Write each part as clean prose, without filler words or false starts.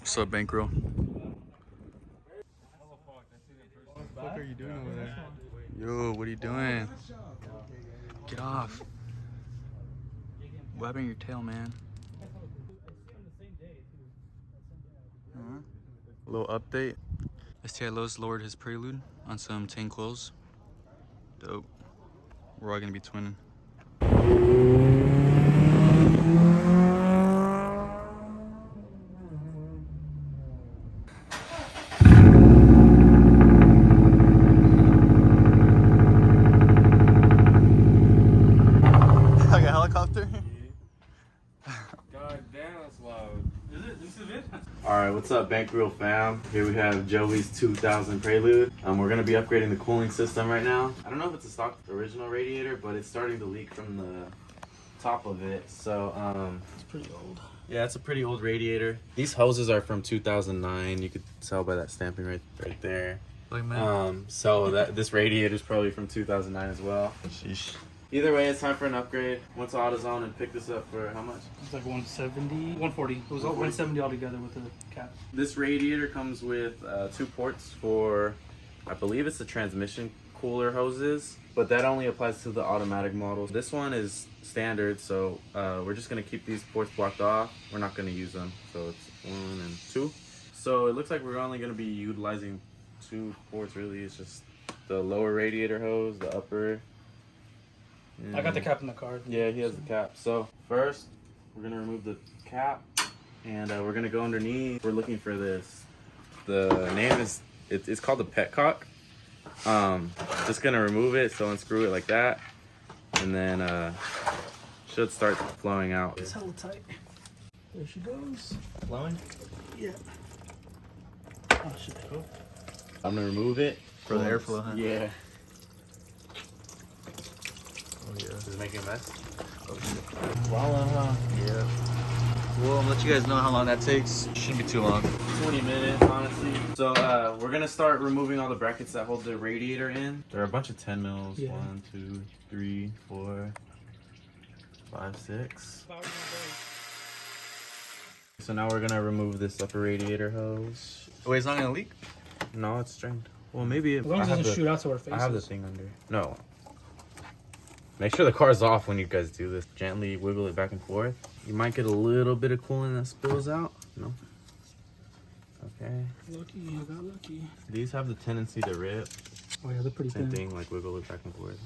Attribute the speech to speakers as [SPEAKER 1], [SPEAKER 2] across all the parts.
[SPEAKER 1] What's up, Bankroll? What the fuck are you doing over there? Yo, what are you doing? Get off. What happened to your tail, man? A little update. STI Lowe's lowered his Prelude on some Tein Coils. Dope. We're all gonna be twinning. Like a helicopter?
[SPEAKER 2] God damn, that's loud. Is it? This is it?
[SPEAKER 3] Alright, what's up, Bankroll fam? Here we have Joey's 2000 Prelude. We're gonna be upgrading the cooling system right now. I don't know if it's a stock original radiator, but it's starting to leak from the top of it. So,
[SPEAKER 1] It's pretty old.
[SPEAKER 3] yeah, it's a pretty old radiator. These hoses are from 2009. You could tell by that stamping right there.
[SPEAKER 1] Like, man.
[SPEAKER 3] So this radiator is probably from 2009 as well.
[SPEAKER 1] Sheesh.
[SPEAKER 3] Either way, it's time for an upgrade. Went to AutoZone and picked this up for how much?
[SPEAKER 4] It's like 170, 140. It was all 170 altogether with the cap.
[SPEAKER 3] This radiator comes with 2 ports for, I believe it's the transmission cooler hoses, but that only applies to the automatic models. This one is standard, so we're just gonna keep these ports blocked off. We're not gonna use them, so it's 1 and 2. So it looks like we're only gonna be utilizing 2 ports really. It's just the lower radiator hose, the upper.
[SPEAKER 4] I got the cap in the car.
[SPEAKER 3] Yeah, he has the cap. So first, we're gonna remove the cap, and we're gonna go underneath. We're looking for this. The name is it's called the petcock. Just gonna remove it, so unscrew it like that, and then should start flowing out.
[SPEAKER 4] It's hella tight. There she goes.
[SPEAKER 3] Flowing?
[SPEAKER 4] Yeah. Oh shit. Cool.
[SPEAKER 3] I'm gonna remove it
[SPEAKER 1] For the airflow, huh?
[SPEAKER 3] Yeah.
[SPEAKER 1] Oh, yeah.
[SPEAKER 3] Is it making a mess?
[SPEAKER 1] Oh, shit.
[SPEAKER 3] Voila, huh?
[SPEAKER 1] Yeah. Well, I'll let you guys know how long that takes. Shouldn't be too long.
[SPEAKER 3] 20 minutes, honestly. So we're gonna start removing all the brackets that hold the radiator in. There are a bunch of 10 mils.
[SPEAKER 4] Yeah.
[SPEAKER 3] 1, 2, 3, 4, 5, 6. So now we're gonna remove this upper radiator hose.
[SPEAKER 1] Wait, it's not gonna leak?
[SPEAKER 3] No, it's strained. Well, maybe
[SPEAKER 4] As long as it doesn't shoot out to our faces.
[SPEAKER 3] I have the thing under. No. Make sure the car's off when you guys do this. Gently wiggle it back and forth. You might get a little bit of coolant that spills out. No. Okay.
[SPEAKER 4] Lucky, you got lucky.
[SPEAKER 3] These have the tendency to rip.
[SPEAKER 4] Oh yeah, they're pretty
[SPEAKER 3] Same
[SPEAKER 4] thin.
[SPEAKER 3] thing, like wiggle it back and forth.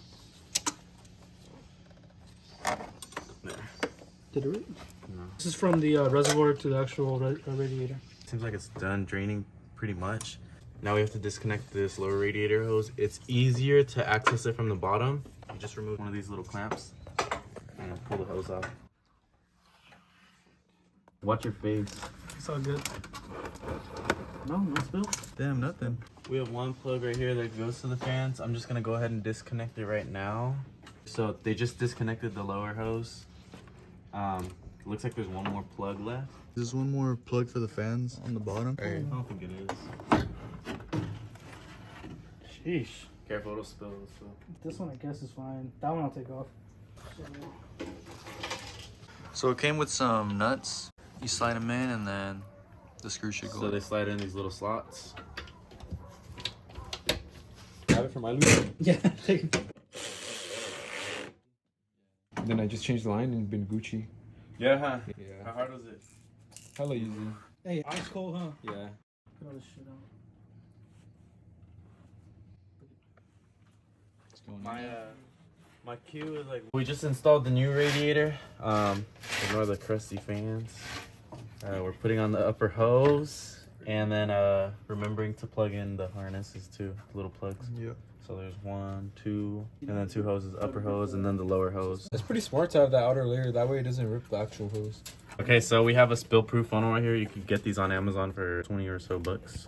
[SPEAKER 3] There.
[SPEAKER 4] Did it rip?
[SPEAKER 3] No.
[SPEAKER 4] This is from the reservoir to the actual radiator.
[SPEAKER 3] Seems like it's done draining pretty much. Now we have to disconnect this lower radiator hose. It's easier to access it from the bottom. You just remove one of these little clamps and pull the hose off. Watch your face.
[SPEAKER 4] It's all good.
[SPEAKER 3] No spill.
[SPEAKER 1] Damn, nothing.
[SPEAKER 3] We have one plug right here that goes to the fans. I'm just gonna go ahead and disconnect it right now. So they just disconnected the lower hose. Looks like there's one more plug left.
[SPEAKER 1] There's one more plug for the fans on the bottom.
[SPEAKER 3] I don't think it is.
[SPEAKER 4] Sheesh.
[SPEAKER 3] Careful, it'll spill. So.
[SPEAKER 4] This one I guess is fine. That one I'll take off.
[SPEAKER 1] So it came with some nuts. You slide them in, and then the screw should go.
[SPEAKER 3] So they slide in these little slots.
[SPEAKER 2] Grab it from my loop.
[SPEAKER 4] Yeah, take it.
[SPEAKER 2] Then I just changed the line and been Gucci.
[SPEAKER 3] Yeah, huh?
[SPEAKER 2] Yeah.
[SPEAKER 3] How hard was it?
[SPEAKER 2] Hella easy.
[SPEAKER 4] Hey, ice cold, huh?
[SPEAKER 2] Yeah.
[SPEAKER 4] Put all this shit out.
[SPEAKER 2] It's going
[SPEAKER 3] My cue is like, we just installed the new radiator. Ignore the crusty fans. We're putting on the upper hose, and then remembering to plug in the harnesses too, the little plugs.
[SPEAKER 1] Yep.
[SPEAKER 3] So there's 1, 2, and then 2 hoses, upper hose, and then the lower hose.
[SPEAKER 2] It's pretty smart to have that outer layer. That way it doesn't rip the actual hose.
[SPEAKER 3] Okay, so we have a spill-proof funnel right here. You can get these on Amazon for 20 or so bucks.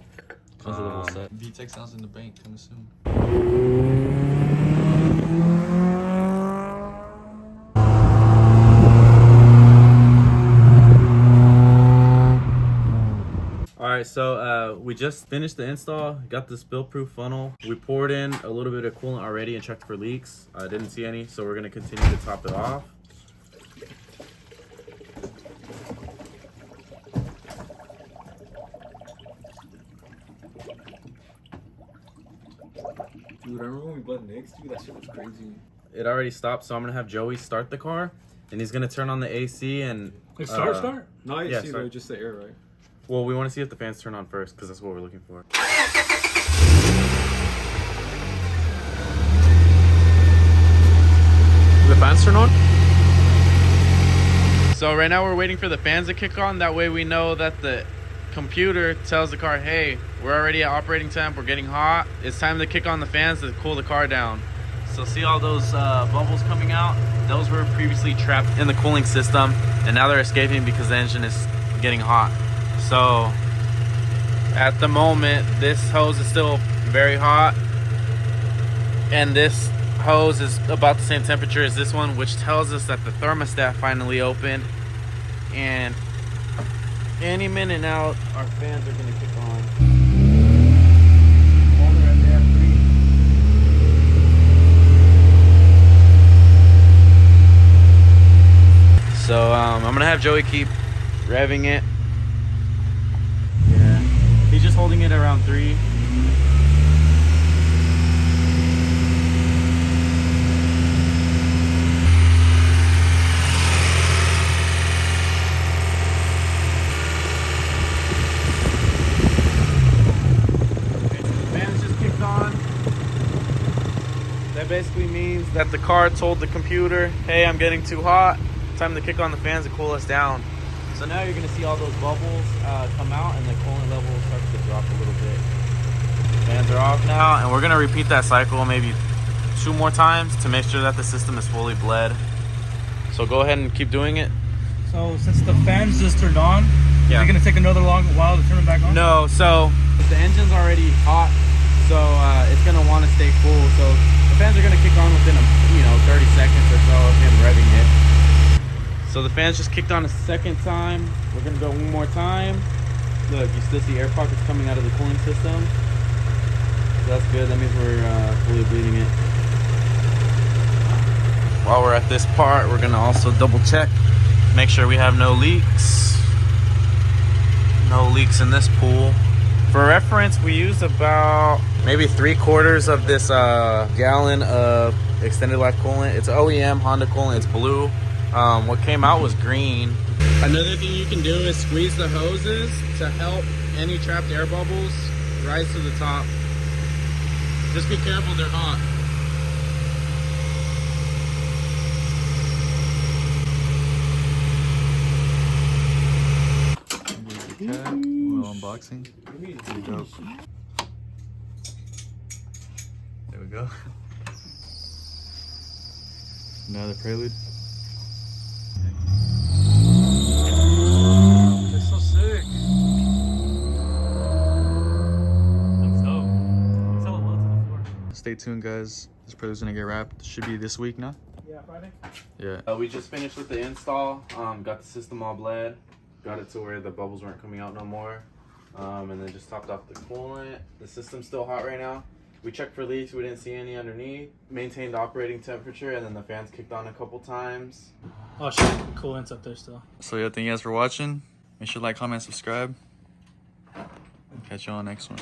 [SPEAKER 1] Comes a little set. VTech sounds in the bank coming soon. Alright, so we just finished the install, got the spill-proof funnel. We poured in a little bit of coolant already and checked for leaks. I didn't see any, so we're gonna continue to top it off.
[SPEAKER 2] Dude, I remember when we bled Nick's, dude, that shit was crazy.
[SPEAKER 1] It already stopped, so I'm gonna have Joey start the car, and he's gonna turn on the AC and.
[SPEAKER 4] Like start.
[SPEAKER 2] No, I
[SPEAKER 1] Yeah,
[SPEAKER 2] see,
[SPEAKER 1] sorry.
[SPEAKER 2] though, just the air, right?
[SPEAKER 1] Well, we want to see if the fans turn on first, because that's what we're looking for.
[SPEAKER 3] The fans turn on? So right now we're waiting for the fans to kick on. That way we know that the computer tells the car, hey, we're already at operating temp, we're getting hot. It's time to kick on the fans to cool the car down. So see all those bubbles coming out? Those were previously trapped in the cooling system, and now they're escaping because the engine is getting hot. So at the moment, this hose is still very hot, and this hose is about the same temperature as this one, which tells us that the thermostat finally opened, and any minute now our fans are going to kick on. So I'm gonna have Joey keep revving it. Yeah, he's just holding it around 3. That basically means that the car told the computer, hey, I'm getting too hot. Time to kick on the fans to cool us down. So now you're gonna see all those bubbles come out, and the coolant level starts to drop a little bit. Fans are off now, and we're gonna repeat that cycle maybe 2 more times to make sure that the system is fully bled. So go ahead and keep doing it.
[SPEAKER 4] So since the fans just turned on,
[SPEAKER 3] Yeah.
[SPEAKER 4] is it gonna take another long while to turn them back on?
[SPEAKER 3] No, so the engine's already hot, so it's gonna want to stay cool. So the fans are gonna kick on within 30 seconds or so of him revving it. So the fans just kicked on a second time. We're gonna go one more time. Look, you still see air pockets coming out of the cooling system. So that's good. That means we're fully bleeding it. While we're at this part, we're gonna also double check, make sure we have no leaks. No leaks in this pool. For reference, we used about maybe 3/4 of this gallon of extended life coolant. It's OEM Honda coolant. It's blue. What came out was green. Another thing you can do is squeeze the hoses to help any trapped air bubbles rise to the top. Just be careful, they're hot.
[SPEAKER 5] Cat, little unboxing. Dope. There we go. Another Prelude.
[SPEAKER 4] They're so sick. Let's go. Tell it well to the floor.
[SPEAKER 5] Stay tuned, guys. This Prelude's gonna get wrapped. Should be this week now.
[SPEAKER 4] Yeah, Friday.
[SPEAKER 5] Yeah.
[SPEAKER 3] We just finished with the install. Got the system all bled. Got it to where the bubbles weren't coming out no more. And then just topped off the coolant. The system's still hot right now. We checked for leaks. We didn't see any underneath. Maintained operating temperature, and then the fans kicked on a couple times.
[SPEAKER 4] Oh shit, coolant's up there still.
[SPEAKER 5] So yeah, thank you guys for watching. Make sure to like, comment, subscribe. Catch you on the next one.